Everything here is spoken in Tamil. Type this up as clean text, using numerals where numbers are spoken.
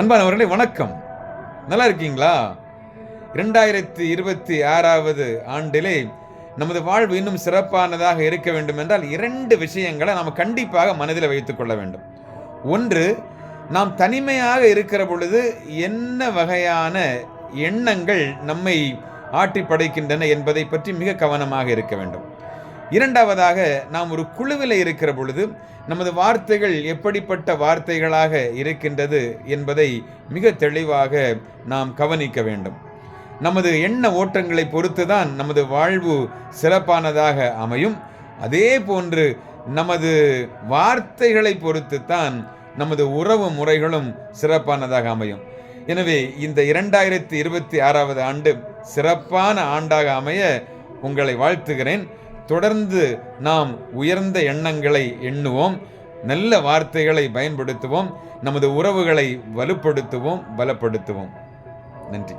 அன்பானவர்களே வணக்கம். நல்லா இருக்கீங்களா? 2026 ஆண்டிலே நமது வாழ்வு இன்னும் சிறப்பானதாக இருக்க வேண்டும் என்றால் 2 விஷயங்களை நாம் கண்டிப்பாக மனதில் வைத்துக் கொள்ள வேண்டும். ஒன்று, நாம் தனிமையாக இருக்கிற பொழுது என்ன வகையான எண்ணங்கள் நம்மை ஆட்டி படைக்கின்றன என்பதை பற்றி மிக கவனமாக இருக்க வேண்டும். இரண்டாவதாக, நாம் ஒரு குழுவில் இருக்கிற பொழுது நமது வார்த்தைகள் எப்படிப்பட்ட வார்த்தைகளாக இருக்கின்றது என்பதை மிக தெளிவாக நாம் கவனிக்க வேண்டும். நமது எண்ண ஓட்டங்களை பொறுத்துதான் நமது வாழ்வு சிறப்பானதாக அமையும். அதே போன்று நமது வார்த்தைகளை பொறுத்துத்தான் நமது உறவு முறைகளும் சிறப்பானதாக அமையும். எனவே இந்த 2026 ஆண்டு சிறப்பான ஆண்டாக அமைய உங்களை வாழ்த்துகிறேன். தொடர்ந்து நாம் உயர்ந்த எண்ணங்களை எண்ணுவோம், நல்ல வார்த்தைகளை பயன்படுத்துவோம், நமது உறவுகளை வலுப்படுத்துவோம், பலப்படுத்துவோம். நன்றி.